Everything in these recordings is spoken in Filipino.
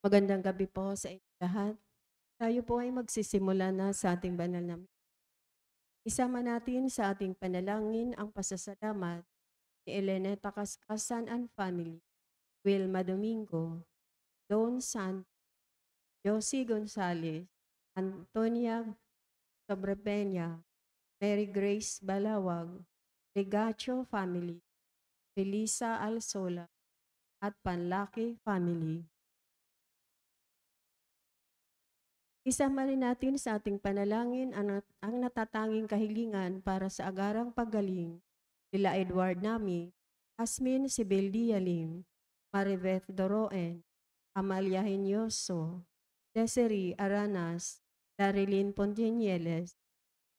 Magandang gabi po sa inyo lahat. Tayo po ay magsisimula na sa ating banal na isama natin sa ating panalangin ang pasasalamat ni Eleneta Kaskasan and Family, Wilma Domingo, Don San, Josie Gonzalez, Antonia Sobrepeña, Mary Grace Balawag, Regacho Family, Felisa Alsola, at Panlaki Family. Isama rin natin sa ating panalangin ang natatanging kahilingan para sa agarang paggaling nila Edward Nami, Asmin Sibeldia Lim, Maribeth Doroen, Amalia Henyoso, Desiree Aranas, Darilyn Pontinieles,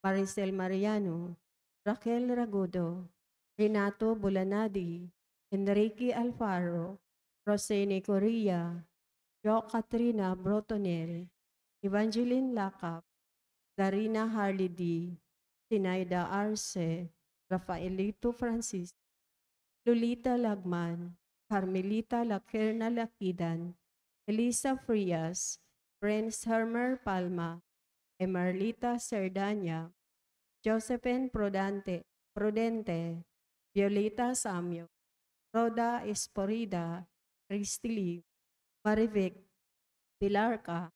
Maricel Mariano, Raquel Ragudo, Renato Bulanadi, Enrique Alfaro, Rosene Correa, Jo Katrina Brotonel, Evangeline Lakap, Darina Harley D., Sinaida Arce, Rafaelito Francis, Lolita Lagman, Carmelita Lacerna Lakidan, Elisa Frias, Prince Hermer Palma, Emerlita Cerdanya, Josephine Prudente, Violeta Samyo, Roda Esporida, Christy Lee, Marivic Pilarca,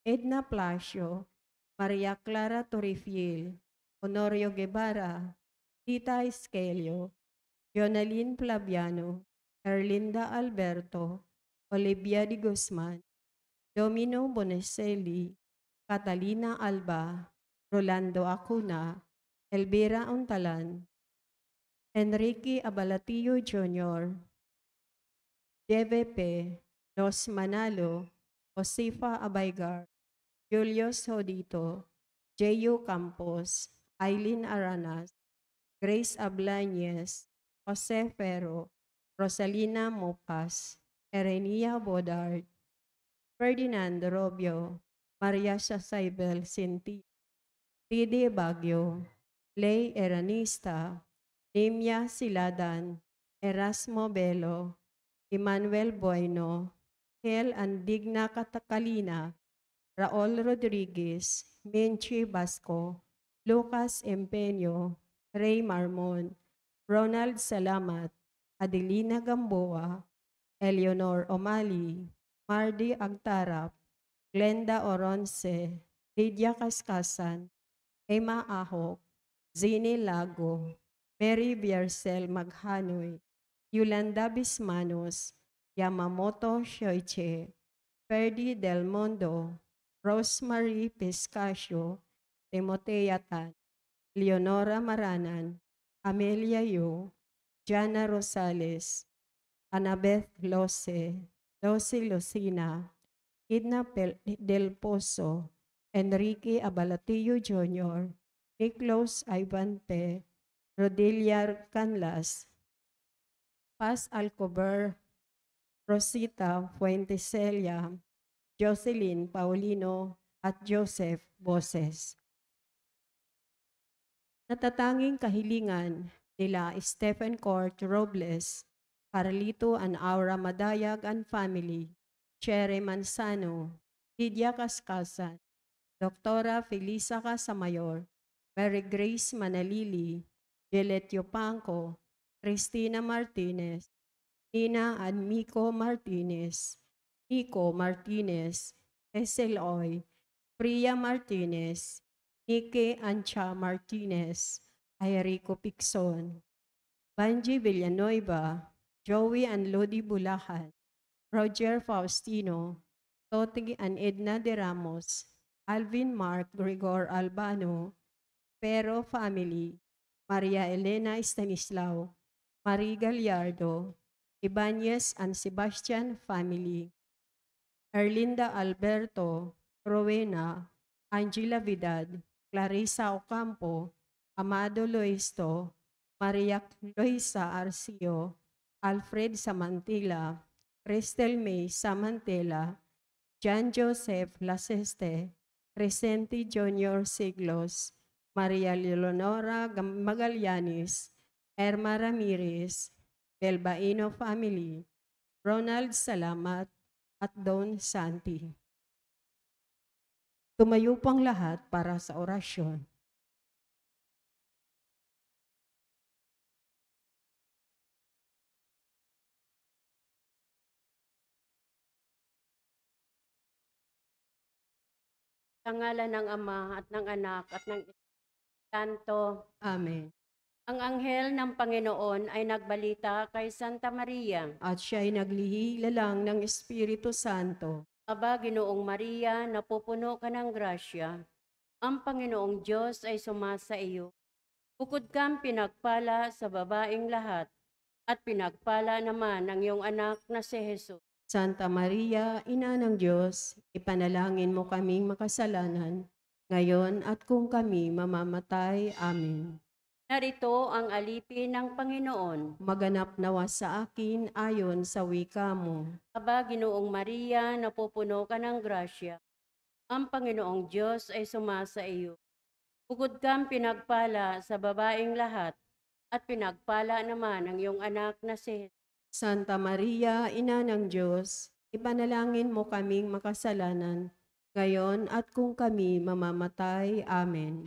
Edna Placio, Maria Clara Torrefiel, Honorio Guevara, Tita Esquelio, Jonalyn Flaviano, Erlinda Alberto, Olivia Di Guzman, Domino Boneselli, Catalina Alba, Rolando Acuna, Elvira Untalan, Enrique Abalatillo Jr., JVP, Los Manalo, Josefa Abaygar, Julius Hodito, J.U. Campos, Eileen Aranas, Grace Ablañez, Jose Ferro, Rosalina Mopas, Erenia Bodard, Ferdinand Robio, Maria Sasaibel Sinti, Tidi Bagyo, Lay Eranista, Nimya Siladan, Erasmo Belo, Emmanuel Bueno, Hel Andigna Katakalina, Raul Rodriguez, Menchi Basco, Lucas Empeño, Ray Marmon, Ronald Salamat, Adelina Gamboa, Eleanor Omali, Mardy Agtarap, Glenda Oronce, Lydia Kaskasan, Emma Ahok, Zini Lago, Mary Biercel Maghanoy, Yolanda Bismanos, Yamamoto Shoiche, Ferdy Del Mondo, Rosemary Pescasio, Timotea Tan, Leonora Maranan, Amelia Yu, Jana Rosales, Annabeth Lose, Losi Lucina, Edna Del Pozo, Enrique Abalatillo Jr., Nicholas Ivante, Rodelia Canlas, Paz Alcober, Rosita Fuenteselia, Jocelyn Paulino, at Joseph Boses. Natatanging kahilingan nila Stephen Court Robles, Carlito and Aura Madayag and Family, Chere Manzano, Lydia Kaskasan, Doktora Felisa Casamayor, Mary Grace Manalili, Jelet Yopanco, Cristina Martinez, Nina and Miko Martinez, Nico Martinez, Esel Oy, Priya Martinez, Nike Ancha Martinez, Ayarico Picson, Banji Villanueva, Joey and Lodi Bulacan, Roger Faustino, Toti and Edna de Ramos, Alvin Mark Gregor Albano, Pero Family, Maria Elena Stanislao, Marie Gallardo, Ibanez and Sebastian Family, Erlinda Alberto, Rowena, Angela Vidad, Clarissa Ocampo, Amado Loisto, Maria Luisa Arcio, Alfred Samantila, Cristel May Samantela, John Joseph Laseste, Crescenti Junior Siglos, Maria Leonora Magallanes, Erma Ramirez, Belbaino Family, Ronald Salamat, at Don Santi. Tumayo pang lahat para sa orasyon. Sa ngalan ng Ama at ng Anak at ng Espiritu Santo. Amen. Ang anghel ng Panginoon ay nagbalita kay Santa Maria. At siya ay naglihila ng Espiritu Santo. Aba, Ginoong Maria, napupuno ka ng grasya. Ang Panginoong Diyos ay sumasa iyo. Bukod kang pinagpala sa babaeng lahat, at pinagpala naman ang iyong anak na si Jesus. Santa Maria, Ina ng Diyos, ipanalangin mo kaming makasalanan, ngayon at kung kami mamamatay. Amen. Narito ang alipin ng Panginoon. Maganap nawa sa akin ayon sa wika mo. Aba, Ginoong Maria, napupuno ka ng grasya. Ang Panginoong Diyos ay sumasa iyo. Bukod kang pinagpala sa babaeng lahat, at pinagpala naman ang iyong anak na si Jesus. Santa Maria, Ina ng Diyos, ipanalangin mo kaming makasalanan, ngayon at kung kami mamamatay. Amen.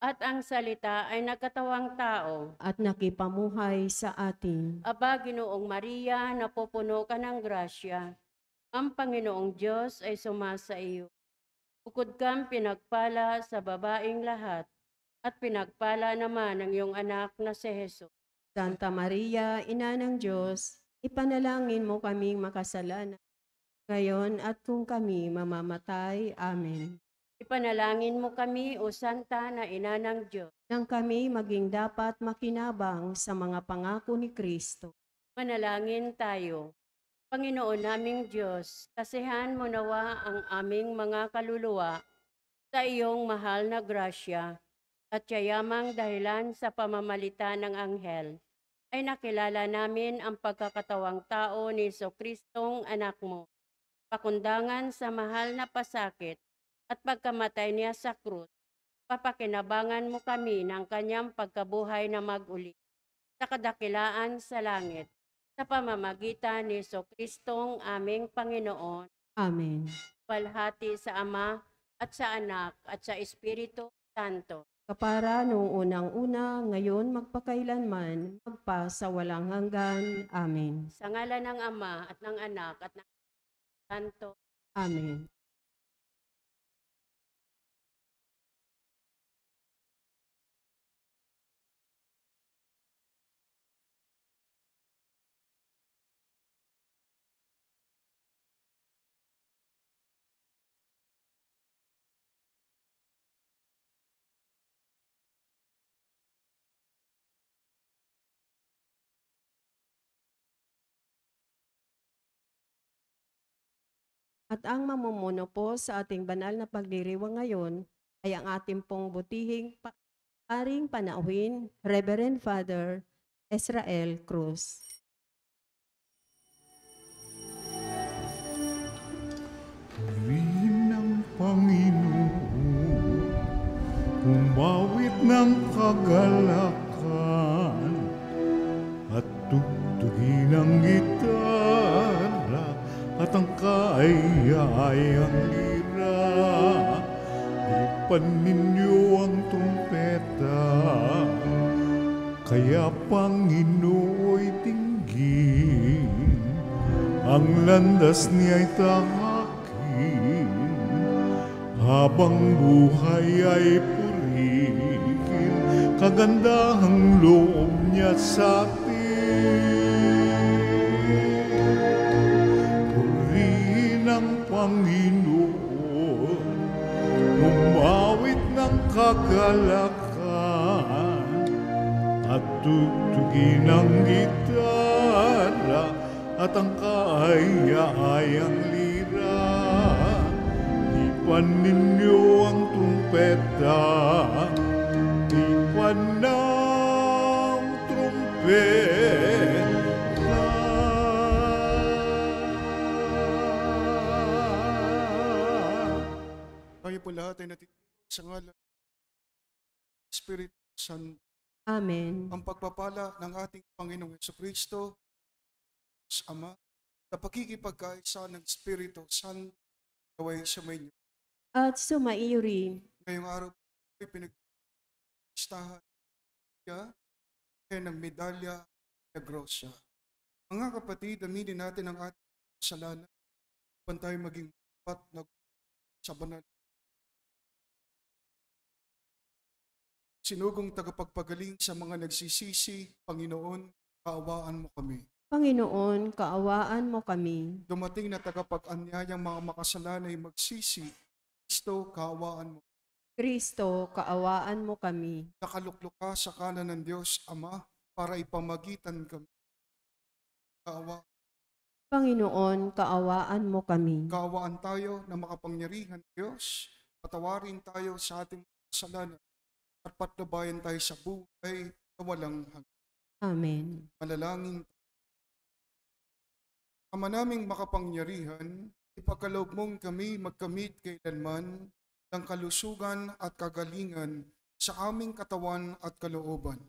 At ang salita ay nagkatawang tao. At nakipamuhay sa atin. Aba, Ginoong Maria, napupuno ka ng grasya. Ang Panginoong Diyos ay sumasa iyo. Bukod kang pinagpala sa babaeng lahat, at pinagpala naman ang iyong anak na si Jesus. Santa Maria, Ina ng Diyos, ipanalangin mo kaming makasalanan, ngayon at kung kami mamamatay. Amen. Ipanalangin mo kami, O Santa na Ina ng Diyos. Nang kami maging dapat makinabang sa mga pangako ni Kristo. Manalangin tayo. Panginoon naming Diyos, kasihan mo nawa ang aming mga kaluluwa sa iyong mahal na grasya, at yayamang dahilan sa pamamalita ng anghel, ay nakilala namin ang pagkakatawang tao ni Jesucristong anak mo. Pakundangan sa mahal na pasakit at pagkamatay niya sa krus, papakinabangan mo kami ng kanyang pagkabuhay na mag-uli sa kadakilaan sa langit, sa pamamagitan ni Jesucristong aming Panginoon. Amen. Walhati sa Ama at sa Anak at sa Espiritu Santo. Kapara noong unang-una, ngayon magpakailanman, magpa sa walang hanggan. Amen. Sa ngalan ng Ama at ng Anak at ng Santo. Amen. At ang mamumuno po sa ating banal na pagdiriwang ngayon ay ang ating pong butihing paring panauhin, Reverend Father Israel Cruz. Purihin ang Panginoon, umawit ng kagalakan, at tugtugin ang gitara at ang kaaya-ayang lira. Ipanin niyo ang trumpeta, kaya Panginooy tinggin, ang landas niya'y tahakin, habang buhay ay purihin, kagandahang loob niya sa atin. Purihin ang Panginoon, umawit ng kagalakan, at tugtugin ang gitara at ang kaaya-ayang lira. Ipanin niyo ang trumpeta, ipan ng trumpeta. Tayo po lahat ay natitigil sa ngalan ng Espiritu Santo. Amen. Ang pagpapala ng ating Panginoong Jesucristo, Diyos Ama, na pagkikipagkaisa ng Espiritu Santo naway sa inyo. at sumaiyo rin. Ngayong araw ay pinagpistahan niya ng medalya na grosya. Mga kapatid, aminin natin ang ating kasalanan upang tayo maging dapat na sa banal. Sinugong tagapagpagaling sa mga nagsisisi, Panginoon, kaawaan mo kami. Panginoon, kaawaan mo kami. Dumating na tagapag-anyayang mga makasalanay magsisi, Kristo, kaawaan mo. Kristo, kaawaan mo kami. Nakaluklok ka sa kanan ng Diyos, Ama, para ipamagitan kami. Panginoon, kaawaan mo kami. Kaawaan tayo na makapangyarihan Diyos, patawarin tayo sa ating kasalanan at patnubayan tayo sa buhay na walang hanggan. Amen. Manalangin. Ama naming makapangyarihan, ipagkaloob mong kami magkamit kailanman ng kalusugan at kagalingan sa aming katawan at kalooban.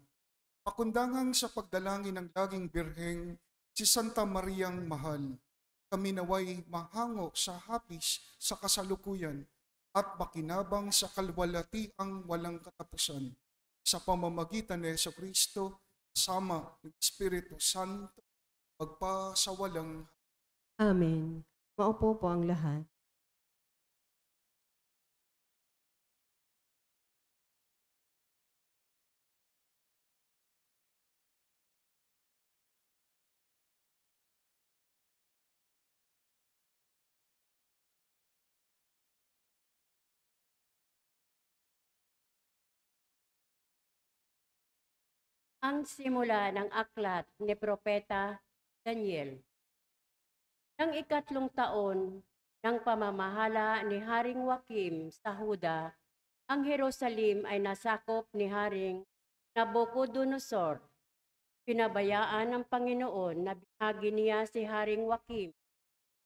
Pakundangang sa pagdalangin ng laging birheng si Santa Mariang Mahal, kami naway mahango sa hapis sa kasalukuyan at makinabang sa kalwalatiang walang katapusan sa pamamagitan ni Jesucristo kasama ng Espiritu Santo magpasawalang. Amen. Maupo po ang lahat. Ang simula ng aklat ni Propeta Daniel. Nang ikatlong taon ng pamamahala ni Haring Joachim sa Huda, ang Jerusalem ay nasakop ni Haring Nabucodonosor. Pinabayaan ng Panginoon na binagi niya si Haring Joachim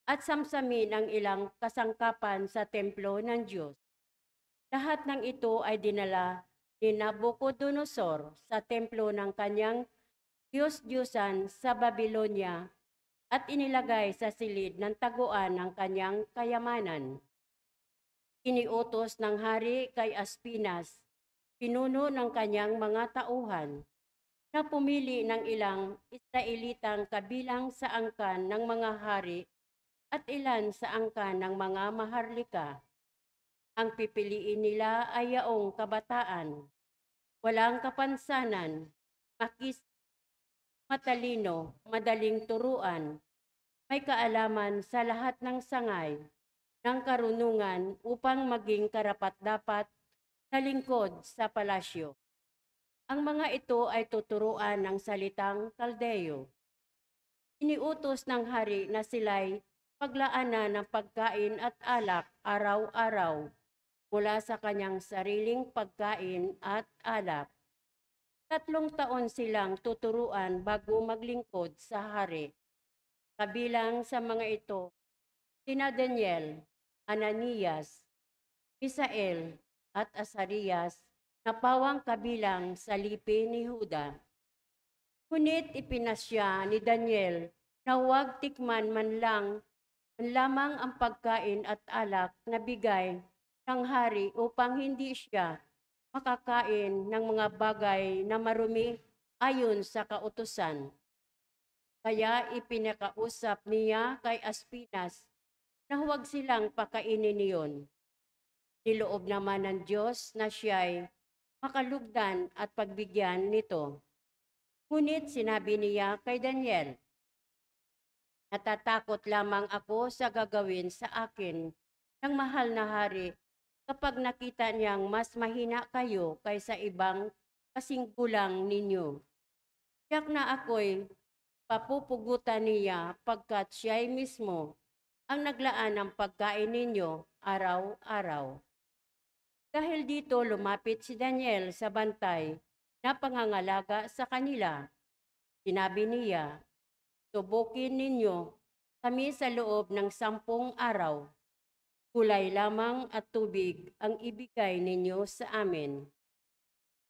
at samsamin ang ilang kasangkapan sa templo ng Diyos. Lahat ng ito ay dinala ni Nabucodonosor sa templo ng kanyang Diyos-Diyosan sa Babylonia at inilagay sa silid ng taguan ng kanyang kayamanan. Iniutos ng hari kay Aspinas, pinuno ng kanyang mga tauhan, na pumili ng ilang Israelitang kabilang sa angkan ng mga hari at ilan sa angkan ng mga maharlika. Ang pipiliin nila ay yaong kabataan, walang kapansanan, matalino, madaling turuan, may kaalaman sa lahat ng sangay, ng karunungan upang maging karapat-dapat na lingkod sa palasyo. Ang mga ito ay tuturuan ng salitang Kaldeo. Iniutos ng hari na sila'y paglaanan ng pagkain at alak araw-araw mula sa kanyang sariling pagkain at alak. 3 taon silang tuturuan bago maglingkod sa hari. Kabilang sa mga ito, sina Daniel, Ananias, Misael at Azarias na pawang kabilang sa lipi ni Huda. Ngunit ipinasya ni Daniel na huwag tikman man lamang ang pagkain at alak na bigay ng hari upang hindi siya makakain ng mga bagay na marumi ayon sa kautusan. Kaya ipinakausap niya kay Aspinas na huwag silang pakainin niyon. Niloob naman ng Diyos na siya'y makalugdan at pagbigyan nito. Ngunit sinabi niya kay Daniel, natatakot lamang ako sa gagawin sa akin ng mahal na hari kapag nakita niyang mas mahina kayo kaysa ibang kasing gulang ninyo. Tiyak na ako'y papupugutan niya pagkat siya'y mismo ang naglaan ng pagkain ninyo araw-araw. Dahil dito lumapit si Daniel sa bantay na pangangalaga sa kanila. Sinabi niya, subukin ninyo kami sa loob ng 10 araw. Kulay lamang at tubig ang ibigay ninyo sa amin.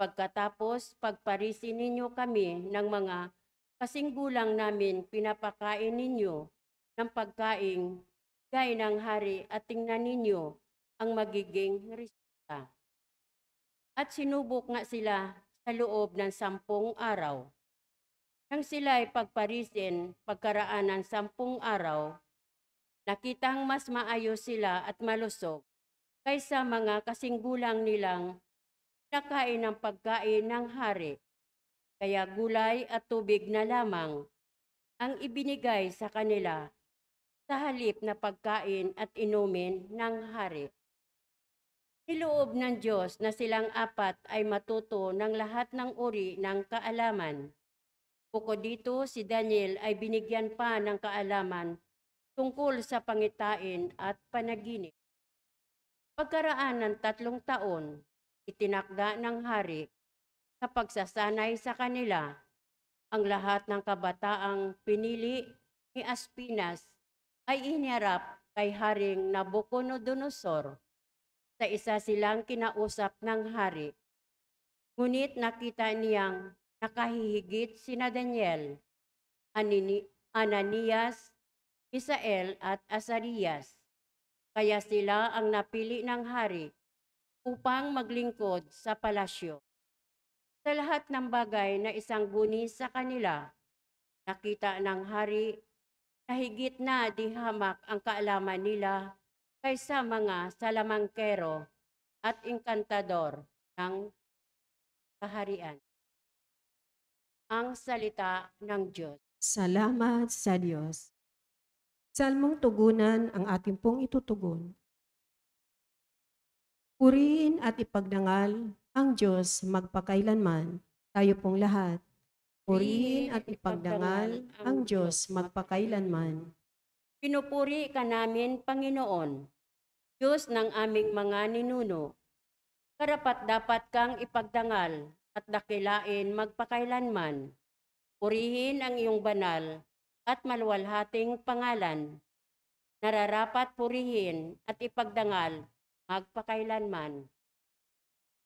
Pagkatapos, pagparisin ninyo kami ng mga kasing gulang namin pinapakain ninyo ng pagkain gaya ng hari at tingnan ninyo ang magiging resulta. At sinubok nga sila sa loob ng 10 araw. Nang sila ay pagparisin pagkaraan ng 10 araw, nakitang mas maayos sila at malusog kaysa mga kasinggulang nilang nakain ng pagkain ng hari. Kaya gulay at tubig na lamang ang ibinigay sa kanila sa halip na pagkain at inumin ng hari. Niloob ng Diyos na silang apat ay matuto ng lahat ng uri ng kaalaman. Bukod dito, si Daniel ay binigyan pa ng kaalaman tungkol sa pangitain at panaginip. Pagkaraan ng 3 taon, itinakda ng hari sa pagsasanay sa kanila ang lahat ng kabataang pinili ni Aspinas ay iniharap kay Haring Nabucodonosor. Sa isa silang kinausap ng hari. Ngunit nakita niyang nakahihigit sina Daniel, Ananias, Misael at Azarias. Kaya sila ang napili ng hari upang maglingkod sa palasyo. Sa lahat ng bagay na isang guni sa kanila, nakita ng hari na higit na di hamak ang kaalaman nila kaysa mga salamangkero at inkantador ng kaharian. Ang salita ng Diyos. Salamat sa Diyos. Salmong tugunan ang ating pong itutugon. Purihin at ipagdangal ang Diyos magpakailanman. Tayo pong lahat. Purihin at ipagdangal ang Diyos magpakailanman. Pinupuri ka namin, Panginoon, Diyos ng aming mga ninuno. Karapat-dapat kang ipagdangal at dakilain magpakailanman. Purihin ang iyong banal at maluwalhating pangalan. Nararapat purihin at ipagdangal magpakailanman.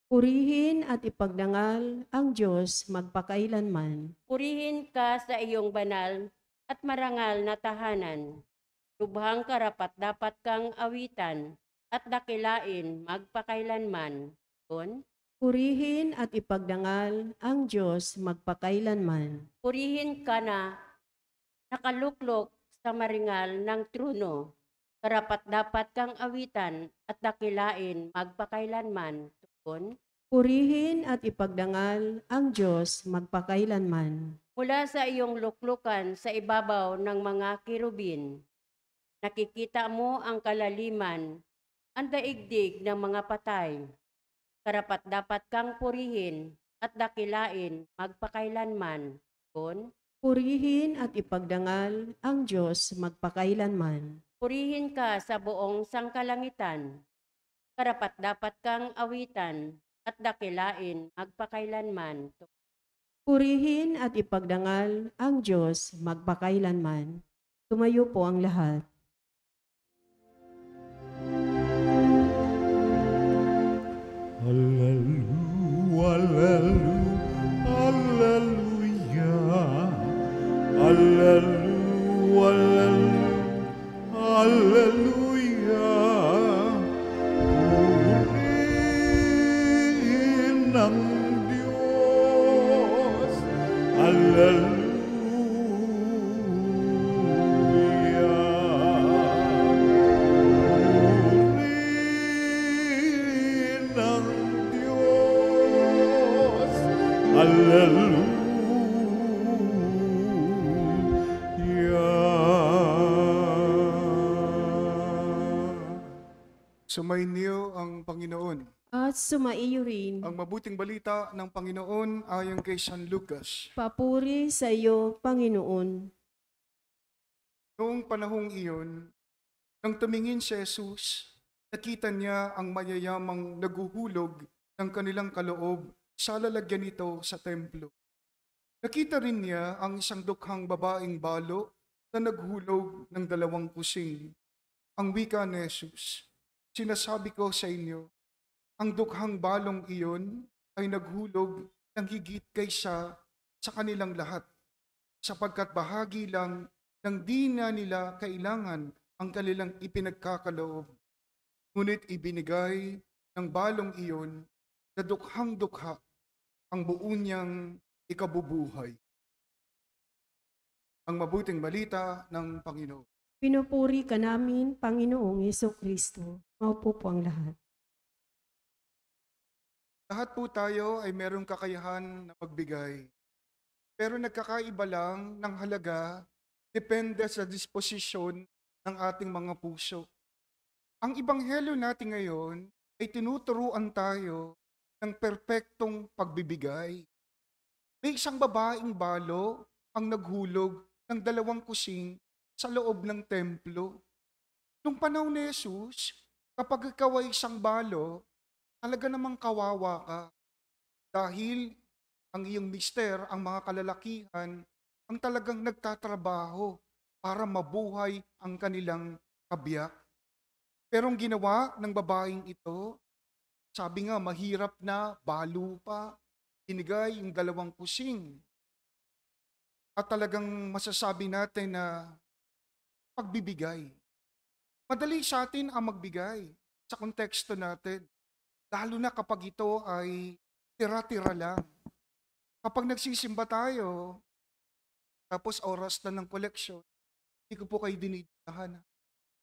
Purihin at ipagdangal ang Diyos magpakailanman. Purihin ka sa iyong banal at marangal na tahanan. Lubhang karapat-dapat kang awitan at dakilain magpakailanman. Purihin at ipagdangal ang Diyos magpakailanman. Purihin ka na nakaluklok sa maringal ng trono. Karapat-dapat kang awitan at dakilain magpakailanman. Purihin at ipagdangal ang Diyos magpakailanman. Mula sa iyong luklukan sa ibabaw ng mga kirubin, nakikita mo ang kalaliman, ang daigdig ng mga patay. Karapat-dapat kang purihin at dakilain magpakailanman. Purihin at ipagdangal ang Diyos magpakailanman. Purihin ka sa buong sangkalangitan. Karapat-dapat kang awitan at dakilain magpakailanman. Purihin at ipagdangal ang Diyos magpakailanman. Tumayo po ang lahat. Alleluia, alleluia, alleluia. Purihin ng Diyos, alleluia. Purihin ng Diyos, alleluia. Sumainyo ang Panginoon. At sumaiyo rin. Ang mabuting balita ng Panginoon ayon kay San Lucas. Papuri sa iyo, Panginoon. Noong panahong iyon, nang tumingin si Jesus, nakita niya ang mayayamang naguhulog ng kanilang kaloob sa lalagyan nito sa templo. Nakita rin niya ang isang dukhang babaeng balo na naghulog ng 2 kusing. Ang wika ni Jesus, sinasabi ko sa inyo, ang dukhang balong iyon ay naghulog ng higit kaysa sa kanilang lahat, sapagkat bahagi lang nang di na nila kailangan ang kanilang ipinagkakaloob. Ngunit ibinigay ng balong iyon na dukhang-dukha ang buo niyang ikabubuhay. Ang mabuting balita ng Panginoon. Pinupuri ka namin, Panginoong Jesucristo. Maupo po ang lahat. Lahat po tayo ay merong kakayahan na magbigay. Pero nagkakaiba lang ng halaga depende sa disposisyon ng ating mga puso. Ang ebanghelyo natin ngayon ay tinuturuan tayo ng perpektong pagbibigay. May isang babaeng balo ang naghulog ng 2 kusing sa loob ng templo. Nung panahon ni Jesus, kapag ikaw ay isang balo, talaga namang kawawa ka. Dahil ang iyong mister, ang mga kalalakihan, ang talagang nagtatrabaho para mabuhay ang kanilang kabiyak. Pero ang ginawa ng babaeng ito, sabi nga mahirap na, balo pa, binigay yung 2 kusing. At talagang masasabi natin na pagbibigay. Madali sa atin ang magbigay sa konteksto natin. Lalo na kapag ito ay tira-tira lang. Kapag nagsisimba tayo, tapos oras na ng koleksyon, hindi ko po kayo dinidikahan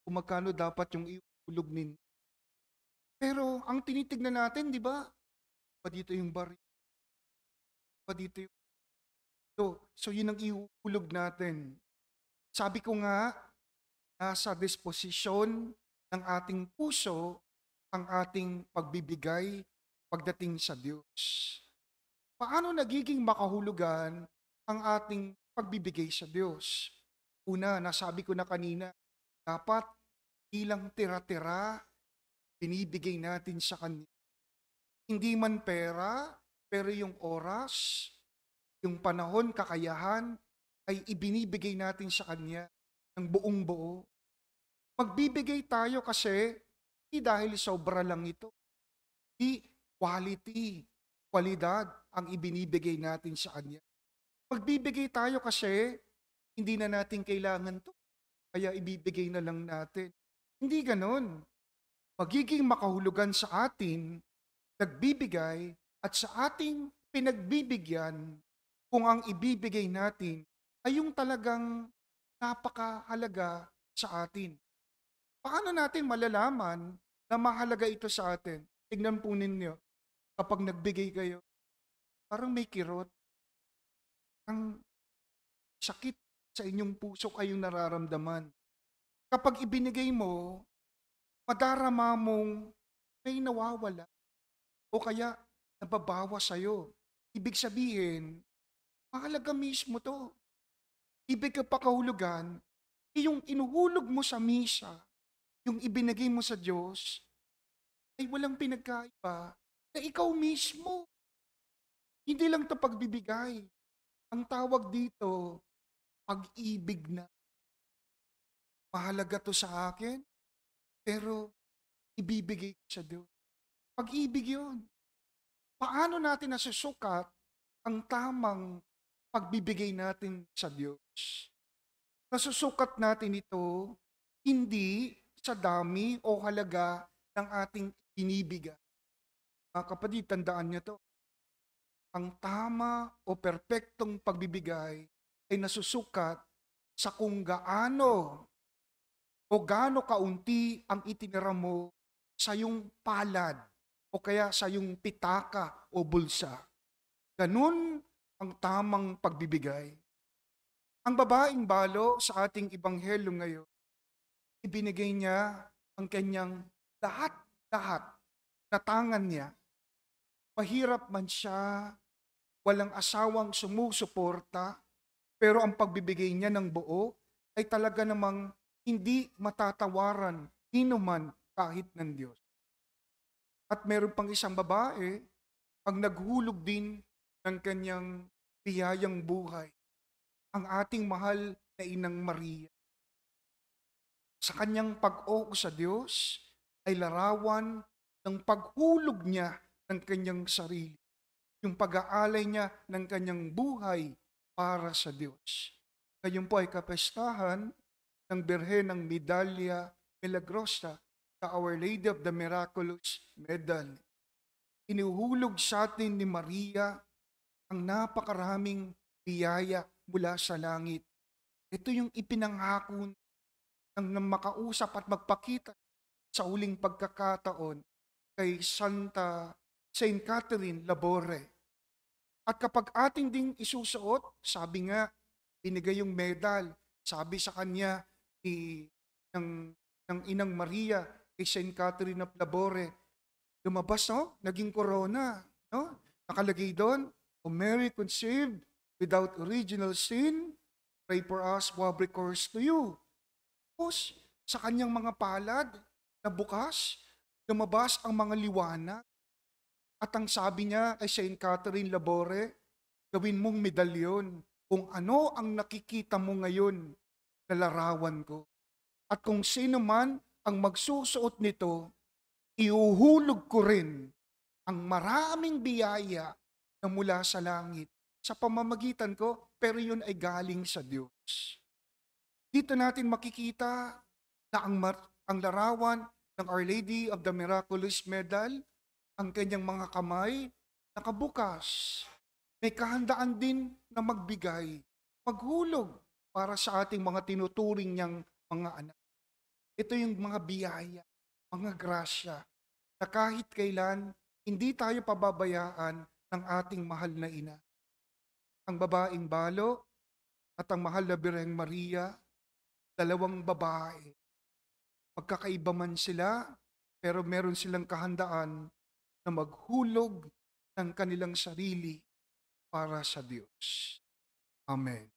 kung magkano dapat yung iulog ninyo. Pero ang tinitignan natin, di ba? Pa dito yung baril. Pa dito yung ito. So yun ang iulog natin. Sabi ko nga, nasa disposisyon ng ating puso ang ating pagbibigay pagdating sa Diyos. Paano nagiging makahulugan ang ating pagbibigay sa Diyos? Una, nasabi ko na kanina, dapat ilang tira-tira binibigay natin sa Kanya. Hindi man pera, pero yung oras, yung panahon, kakayahan, ay ibinibigay natin sa Kanya ng buong buo. Magbibigay tayo kasi hindi dahil sobra lang ito. Di quality, kwalidad ang ibinibigay natin sa Kanya. Magbibigay tayo kasi hindi na natin kailangan to, kaya ibibigay na lang natin. Hindi ganon. Magiging makahulugan sa atin, nagbibigay at sa ating pinagbibigyan kung ang ibibigay natin ay yung talagang napakahalaga sa atin. Paano natin malalaman na mahalaga ito sa atin? Tignan po ninyo, kapag nagbigay kayo, parang may kirot, ang sakit sa inyong puso kayong nararamdaman. Kapag ibinigay mo, madarama mong may nawawala o kaya nababawa sa'yo. Ibig sabihin, mahalaga mismo to. Ibig kapakahulugan, yung inuhulog mo sa misa, yung ibinigay mo sa Diyos, ay walang pinagkaiba na ikaw mismo. Hindi lang ito pagbibigay. Ang tawag dito, pag-ibig na. Mahalaga to sa akin, pero ibibigay ko sa Diyos. Pag-ibig yun. Paano natin nasusukat ang tamang pagbibigay natin sa Diyos? Nasusukat natin ito hindi sa dami o halaga ng ating binibigay. Mga kapatid, tandaan niyo to. Ang tama o perpektong pagbibigay ay nasusukat sa kung gaano o gaano kaunti ang itinira mo sa iyong palad o kaya sa iyong pitaka o bulsa. Ganun ang tamang pagbibigay. Ang babaeng balo sa ating ebanghelyo ngayon, ibinigay niya ang kanyang lahat-lahat na tangan niya. Mahirap man siya, walang asawang sumusuporta, pero ang pagbibigay niya ng buo ay talaga namang hindi matatawaran hinuman kahit ng Diyos. At meron pang isang babae ang naghulog din ng kanyang biyayang buhay, ang ating mahal na Inang Maria. Sa kanyang pag-o sa Diyos ay larawan ng paghulog niya ng kanyang sarili, yung pag-aalay niya ng kanyang buhay para sa Diyos. Ngayon po ay kapestahan ng Birhen ng Medalya Milagrosa sa Our Lady of the Miraculous Medal. Inuhulog sa atin ni Maria ang napakaraming biyaya mula sa langit. Ito yung ipinanghako ng makausap at magpakita sa uling pagkakataon kay Saint Catherine Labore. At kapag ating ding isusuot, sabi nga, binigay yung medal, sabi sa kanya ng Inang Maria kay Saint Catherine of Labore, lumabas, no? Naging corona, no? Nakalagay doon, O Mary conceived without original sin, pray for us who have recourse to you. Tapos, sa kanyang mga palad na bukas, lumabas ang mga liwanag. At ang sabi niya kay Saint Catherine Labore, gawin mong medalyon kung ano ang nakikita mo ngayon, lalarawan ko. At kung sino man ang magsusuot nito, iuhulog ko rin ang maraming biyaya na mula sa langit sa pamamagitan ko, pero yun ay galing sa Diyos. Dito natin makikita na ang larawan ng Our Lady of the Miraculous Medal, ang kanyang mga kamay nakabukas. May kahandaan din na magbigay, maghulog para sa ating mga tinuturing niyang mga anak. Ito yung mga biyaya, mga grasya, na kahit kailan hindi tayo pababayaan ng ating mahal na ina. Ang babaeng balo at ang mahal na Birheng Maria, dalawang babae. Magkakaiba man sila, pero meron silang kahandaan na maghulog ng kanilang sarili para sa Diyos. Amen.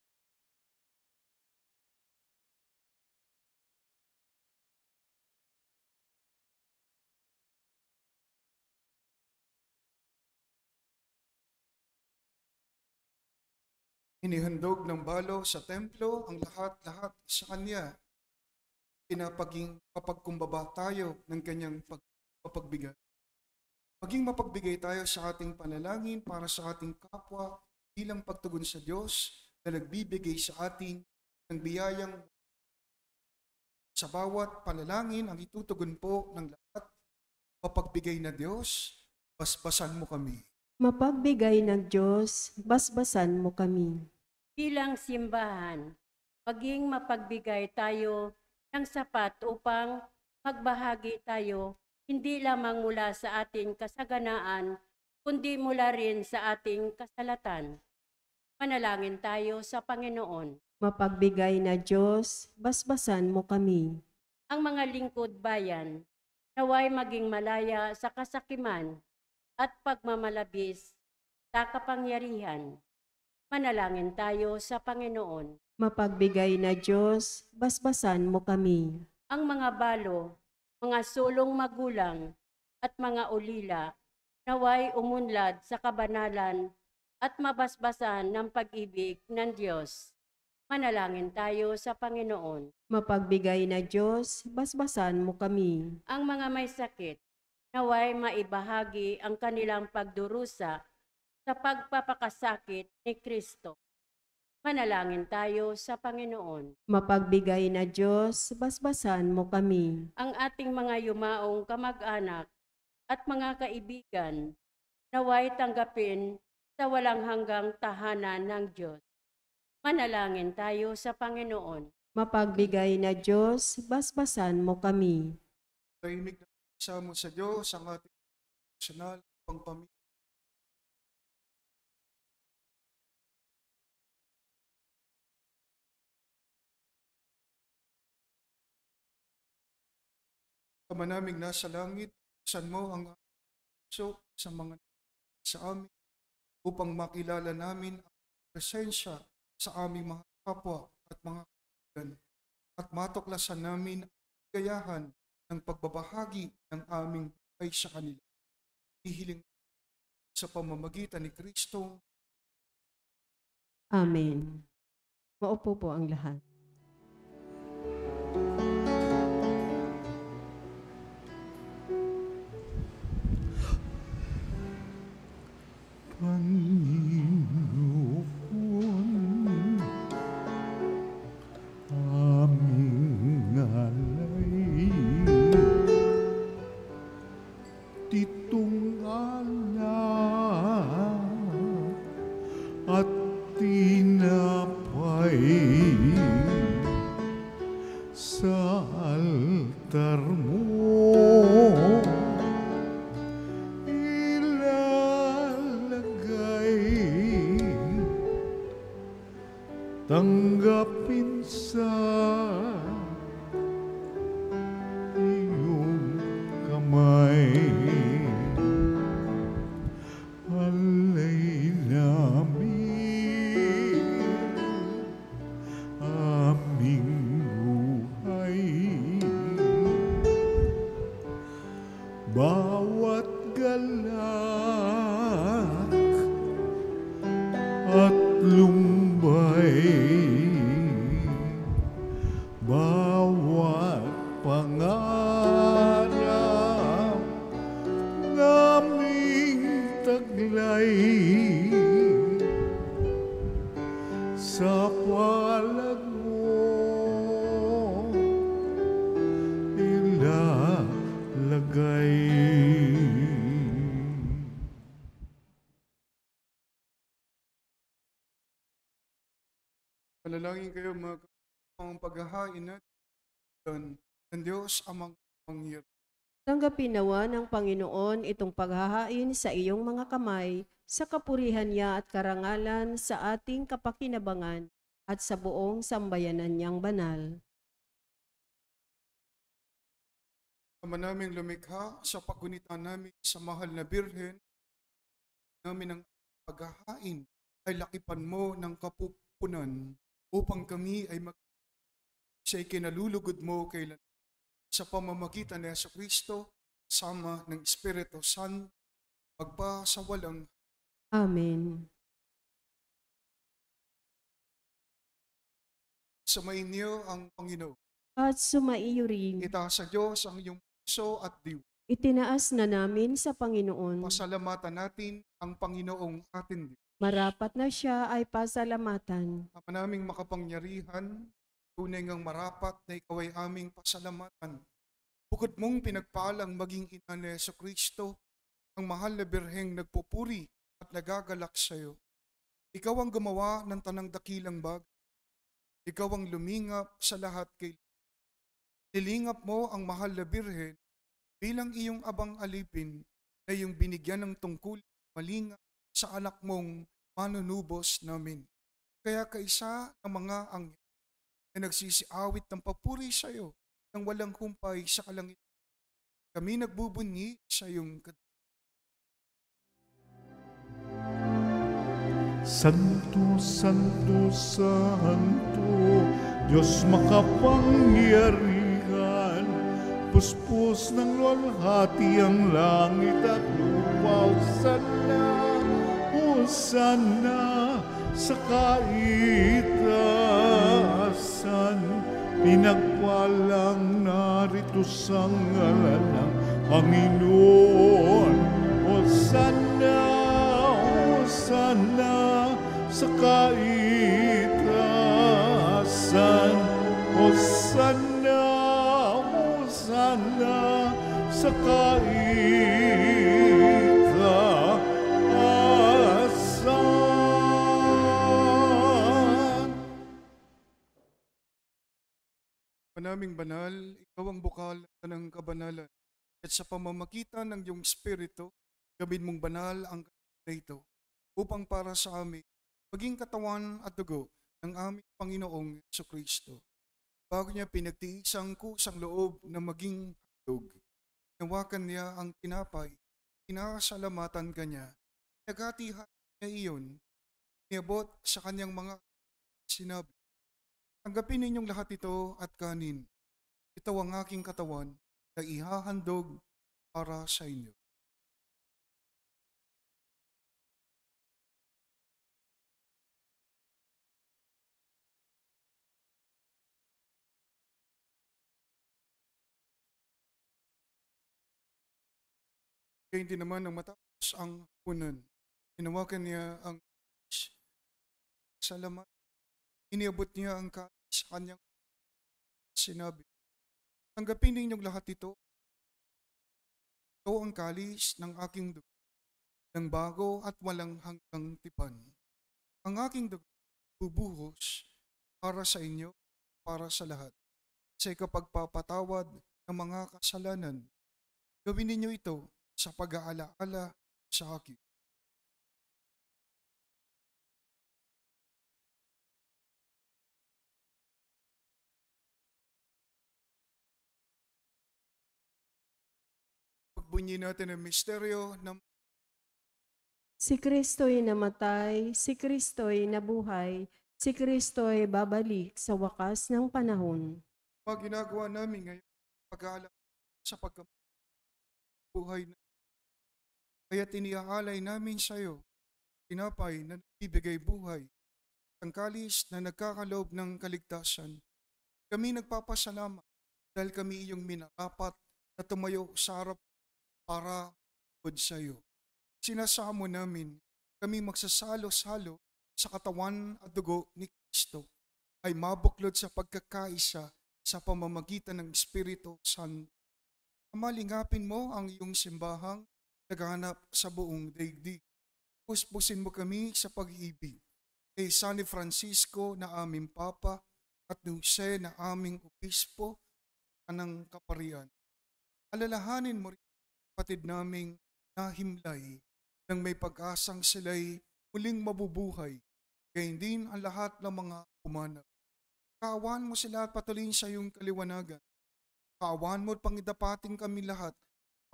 Inihandog ng balo sa templo ang lahat-lahat sa kanya. Pinapaging kapagkumbaba tayo ng kanyang papagbigay. Maging mapagbigay tayo sa ating panalangin para sa ating kapwa bilang pagtugon sa Diyos na nagbibigay sa atin ng biyayang sa bawat panalangin ang itutugon po ng lahat. Mapagbigay na Diyos, basbasan mo kami. Mapagbigay ng Diyos, basbasan mo kami. Bilang simbahan, maging mapagbigay tayo ng sapat upang magbahagi tayo hindi lamang mula sa ating kasaganaan, kundi mula rin sa ating kasalatan. Manalangin tayo sa Panginoon. Mapagbigay na Diyos, basbasan mo kami. Ang mga lingkod bayan, naway maging malaya sa kasakiman at pagmamalabis sa kapangyarihan. Manalangin tayo sa Panginoon. Mapagbigay na Diyos, basbasan mo kami. Ang mga balo, mga sulong magulang at mga ulila, naway umunlad sa kabanalan at mabasbasan ng pag-ibig ng Diyos. Manalangin tayo sa Panginoon. Mapagbigay na Diyos, basbasan mo kami. Ang mga may sakit, naway maibahagi ang kanilang pagdurusa sa pagpapakasakit ni Kristo. Manalangin tayo sa Panginoon. Mapagbigay na Diyos, basbasan mo kami. Ang ating mga yumaong kamag-anak at mga kaibigan, naway tanggapin sa walang hanggang tahanan ng Diyos. Manalangin tayo sa Panginoon. Mapagbigay na Diyos, basbasan mo kami. Tahimik na isa mo sa Diyos ang ating personal pangpamilya. Ama naming nasa langit, san mo ang puso sa mga sa amin upang makilala namin ang presensya sa aming mga kapwa at mga kaibigan at matuklasan namin ang gayahan ng pagbabahagi ng aming buhay sa kanila. Hihiling sa pamamagitan ni Kristo. Amen. Maupo po ang lahat. Panginoon, tanggapin sa iyong kamay. Alay namin aming buhay, bawat galak at lumbay, bawat pangarap naming taglay, sa palad mo ilalagay. Panalangin kayo mga kapatid, ang paghahain natin ng Diyos amang mangyari. Tanggapin nawa ng Panginoon itong paghahain sa iyong mga kamay sa kapurihan niya at karangalan sa ating kapakinabangan at sa buong sambayanan niyang banal. Ama naming lumikha, sa pagkunitan namin sa mahal na Birhen, namin ang paghahain ay lakipan mo ng kapupunan upang kami ay sa ikinalulugod mo kailan sa pamamagitan ni Jesucristo kasama ng Espiritu Santo magpasawalang. Amen. Samayin niyo ang Panginoon. At sumaiyo rin. Itaas sa Diyos ang iyong puso at diwa. Itinaas na namin sa Panginoon. Pasalamatan natin ang Panginoong ating Diyos. Marapat na siya ay pasalamatan. Ama naming makapangyarihan, tunay ngang marapat na ikaw ay aming pasalamatan. Bukod mong pinagpalang maging ina ni Jesucristo, ang mahal na birheng nagpupuri at nagagalak sa iyo. Ikaw ang gumawa ng tanang dakilang bagay. Ikaw ang lumingap sa lahat kay. Nilingap mo ang mahal na birhen bilang iyong abang alipin na iyong binigyan ng tungkol malingap sa anak mong manunubos namin. Kaya kaisa ng mga anghel na nagsisiawit ng papuri sa iyo ng walang humpay sa kalangitan, kami nagbubunyi sa iyong Santo, Santo, Santo, Diyos makapangyarihan, puspos ng luwalhati ang langit at lupa. Hosanna sa kaitaasan, pinagpalang narito sa ngalan ng Panginoon. Hosanna, Hosanna sa kaitaasan, Hosanna, Hosanna sa kaitaasan. Panaming banal, ikaw ang bukal ng kabanalan. At sa pamamagitan ng iyong Espiritu, gawin mong banal ang na ito, upang para sa amin, maging katawan at dugo ng aming Panginoong Jesucristo. Bago niya pinagtiisang kusang loob na maging handog, nawakan niya ang tinapay, pinasalamatan kanya, nagatihan niya iyon, niabot sa kanyang mga sinabi, tanggapin ninyong lahat ito at kanin. Ito ang aking katawan na ihahandog para sa inyo. Kaya hindi naman nang matapos ang hapunan, hinawakan niya ang salamat. Iniabot niya ang kanin sa kanyang sinabi, tanggapin ninyong lahat ito. Ito ang kalis ng aking dugo, ng bago at walang hanggang tipan. Ang aking dugo bubuhos para sa inyo, para sa lahat, sa ikapagpapatawad ng mga kasalanan. Gawin ninyo ito sa pag-aalaala sa akin. Pupunihin natin ang misteryo ng Si Kristo'y namatay, si Kristo'y nabuhay, si Kristo'y babalik sa wakas ng panahon. mga ginagawa namin ngayon, pag-aalala sa pagkabuhay na. Kaya tiniaalay namin sa iyo, tinapay na nagbibigay buhay, ang kalis na nagkakaloob ng kaligtasan. Kami nagpapasalamat dahil kami iyong minarapat na tumayo sa harap para bukod sa iyo. Sinasamo namin kami magsasalo-salo sa katawan at dugo ni Kristo ay mabuklod sa pagkakaisa sa pamamagitan ng Espiritu Santo. Amalingapin mo ang iyong simbahang naghahanap sa buong daigdig. Puspusin mo kami sa pag-ibig kay San Francisco na aming Papa at ni Jose na aming Obispo ng Kaparian. Alalahanin mo rin kapatid naming nahimlay nang may pag-asang sila'y muling mabubuhay, gayon din ang lahat ng mga umanap. Kaawaan mo sila at patuloyin sa iyong kaliwanagan. Kaawaan mo at pangidapating kami lahat,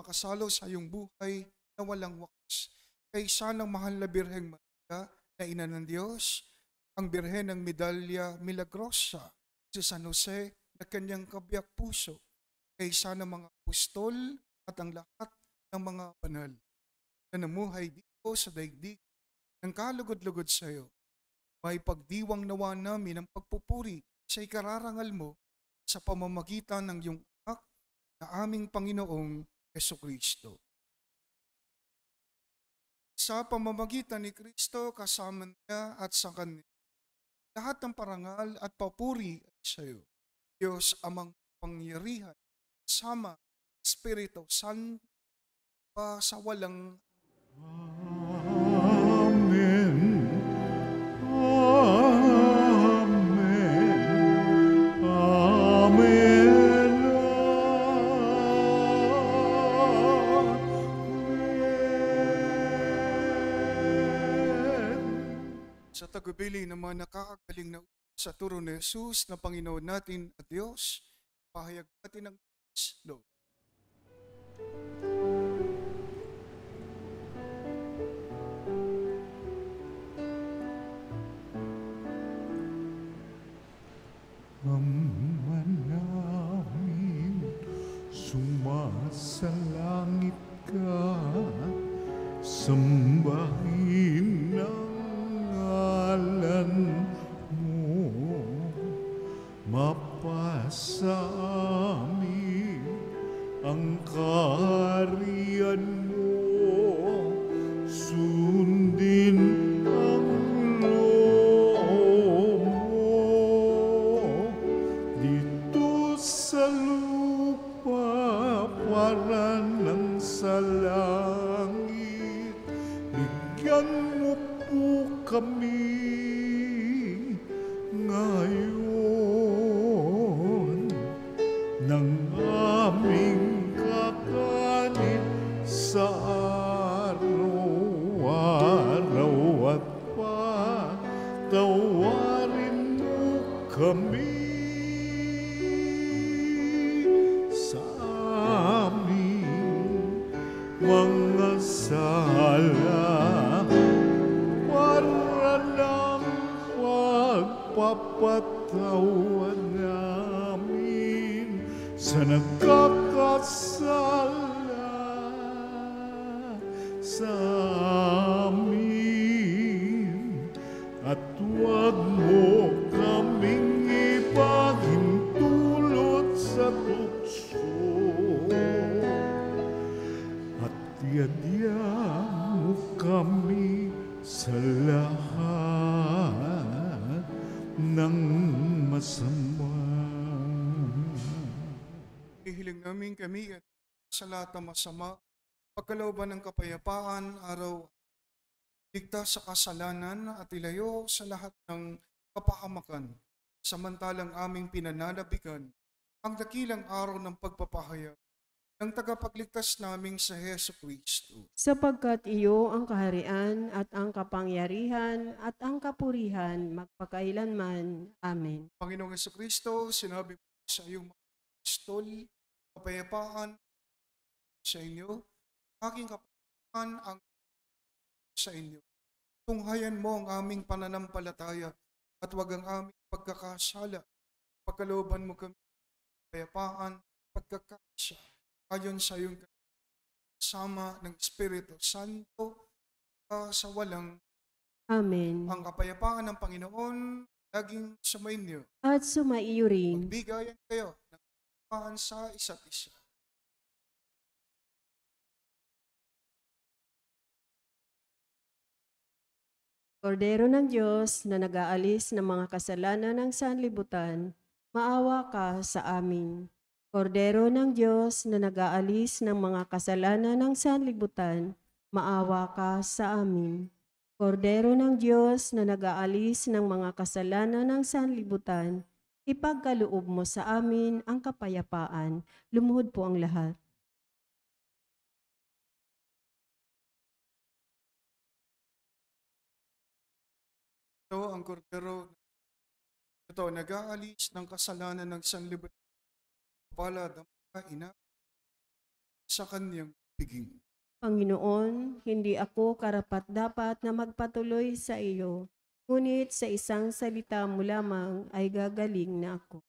makasalo sa iyong buhay na walang wakas. Kay sanang mahal na Birheng Maria, na ina ng Diyos, ang Birhen ng Medalya Milagrosa, si San Jose na kanyang kabiyak puso, kay sanang mga apostol at ang lahat ng mga banal na namuhay dito sa daigdig ng kalugod-lugod sa iyo. May pagdiwang nawa namin ang pagpupuri sa ikararangal mo sa pamamagitan ng iyong anak na aming Panginoong Jesucristo. Sa pamamagitan ni Kristo, kasama niya at sa Kanya, lahat ng parangal at papuri ay sa iyo. Diyos amang pangyarihan, sama Espiritu Santo, pa sa walang Amen. Amen. Amen. sa tagubilin ng mga nakakagaling na sa turo ni Jesus na Panginoon natin at Diyos, pahayag natin ang Lord. Ama namin, sumasalangit ka, sambahin ang ngalan mo, mapasa amin ang kaharian mo, sundin ang loob mo dito sa lupa para ng sa langit. Bigyan mo po kami ngayon ng aming kakanin sa araw-araw at patawarin mo kami sa aming mga sala para ng pagpapatawa namin sa nagkakasala sa amin, at huwag mo kaming ipahintulot sa tukso, at yadyan mo kami sa lahat ng masama. Ihiling namin kami at sa lahat ng masama, pagkalooban ng kapayapaan, araw, ligtas sa kasalanan at ilayo sa lahat ng kapahamakan, samantalang aming pinananabikan ang dakilang araw ng pagpapahayag ng tagapagligtas naming sa Hesu Kristo. Sapagkat iyo ang kaharian at ang kapangyarihan at ang kapurihan magpakailanman. Amen. Panginoong Hesu Kristo, sinabi mo sa iyong mga apostol, kapayapaan sa inyo, aking kapatid ang sa inyo. Tunghayan mo ang aming pananampalataya at wag ang aming pagkakasala. Pagkalooban mo kami kapayapaan, pagkakasya ayon sa iyong kasama ng Espiritu Santo sa walang Amen. ang kapayapaan ng Panginoon laging sumainyo. At sumaiyo rin. Magbigayan kayo ng kapayapaan sa isa't isa. Kordero ng Diyos na nag-aalis ng mga kasalanan ng sanlibutan, maawa ka sa amin. Kordero ng Diyos na nag-aalis ng mga kasalanan ng sanlibutan, maawa ka sa amin. Kordero ng Diyos na nag-aalis ng mga kasalanan ng sanlibutan, ipagkaloob mo sa amin ang kapayapaan. Lumuhod po ang lahat. Ito ang kordero. Ito nag-aalis ng kasalanan ng sanlibutan. Palad ang mga ina sa kanyang piging. Panginoon, hindi ako karapat-dapat na magpatuloy sa iyo, ngunit sa isang salita mo lamang ay gagaling na ako.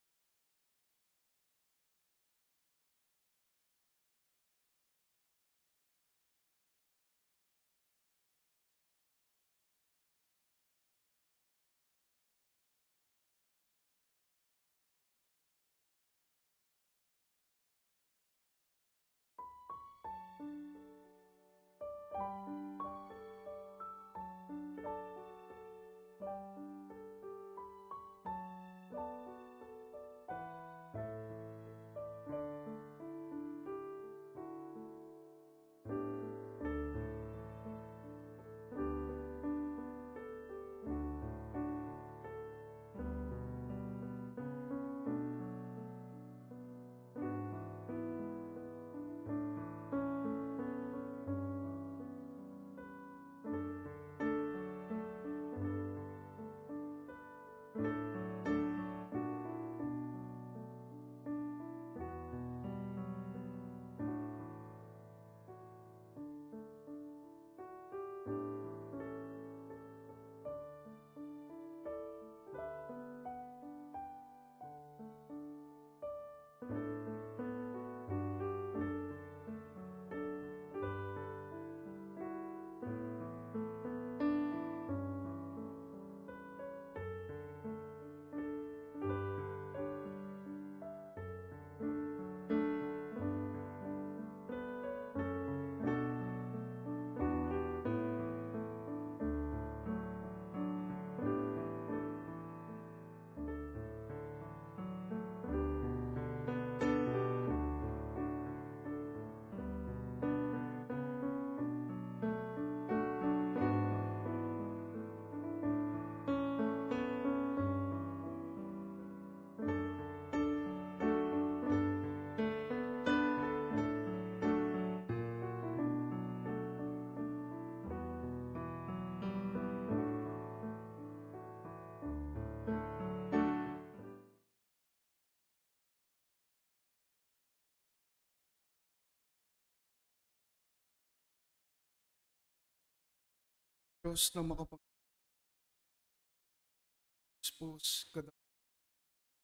Diyos na makapag-expose kada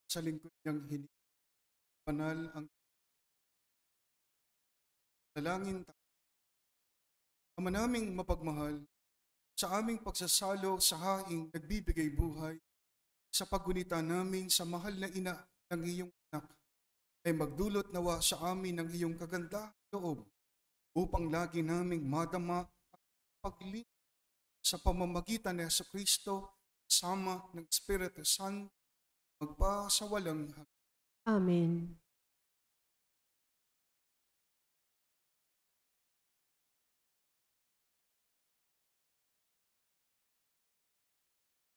sa lingkod niyang hiling. Banal ang dalangin tayo. Ama naming mapagmahal, sa aming pagsasalo sa haing nagbibigay buhay, sa paggunita namin sa mahal na ina ng iyong anak, ay magdulot nawa sa amin ng iyong kagandahang loob upang lagi naming madama at paglingkod sa pamamagitan ni Jesucristo kasama ng Espiritu Santo magpasawalang hanggan. Amen.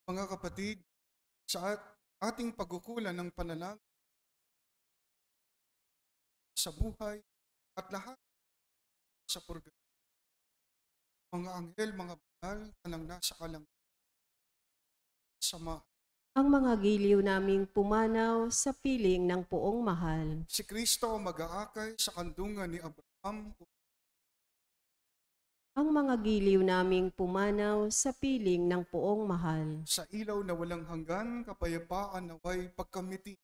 Mga kapatid, sa ating pagkukulan ng panalangin sa buhay at lahat sa purgatorio, mga anghel, mga banal na nasa kalangitan, sama Ang mga giliw naming pumanaw sa piling ng poong mahal. si Kristo mag-aakay sa kandungan ni Abraham ang mga giliw naming pumanaw sa piling ng poong mahal. Sa ilaw na walang hanggan, kapayapaan naway pagkamiti.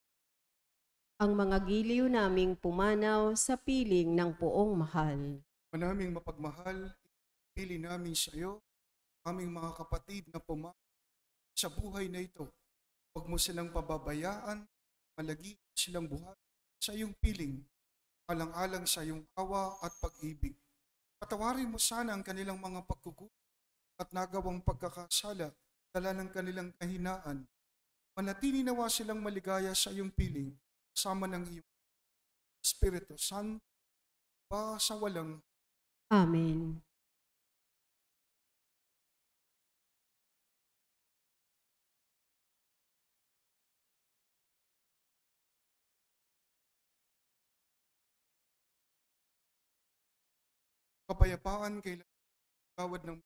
Ang mga giliw naming pumanaw sa piling ng poong mahal. Manaming mapagmahal, pili namin sa iyo, aming mga kapatid na pumanaw sa buhay na ito. Huwag mo silang pababayaan, malagi silang buhay sa iyong piling, alang-alang sa iyong awa at pag-ibig. Patawarin mo sana ang kanilang mga pagkukulang at nagawang pagkakasala, dala ng kanilang kahinaan. Manatili nawa silang maligaya sa iyong piling, kasama ng iyong Espiritu Santo, pa sa walang. Amen. Kapayapaan kay gawad ng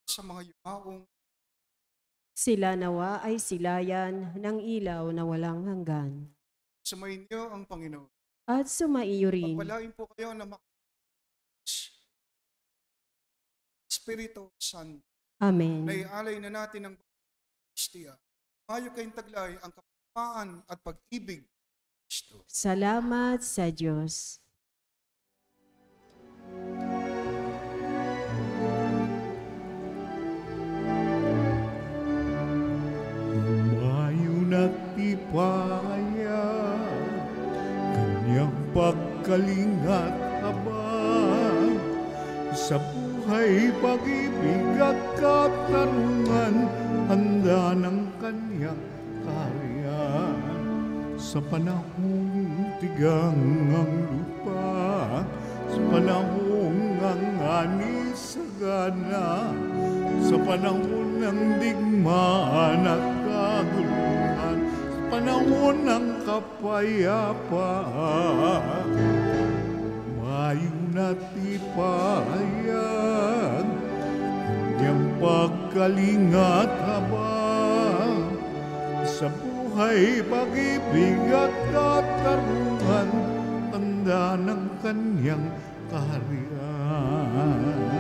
sa mga yumaong. Sila nawa ay silayan ng ilaw na walang hanggan. Sumayin niyo ang Panginoon. At sumaiyo rin. Pagpalain po kayo na Espiritu Santo. Amen. Naialay na natin ang Kristiya. Mayo kayong taglay ang kapayapaan at pag-ibig ni Kristo. Salamat sa Diyos. Mayo natipaya, kanyang pagkalingat habang sa buhay, pag-ibig at katarungan, handa ng kanyang kaharian. Sa panahong tigang ang lupa, sa panahong ang ani sagana, sa panahon ng digmaan at kaguluhan, sa panahon ng kapayapaan, mayo natipayag, kanyang pagkalingat habang sa buhay, pag-ibig at katarungan, tanda ng kanyang kaharian.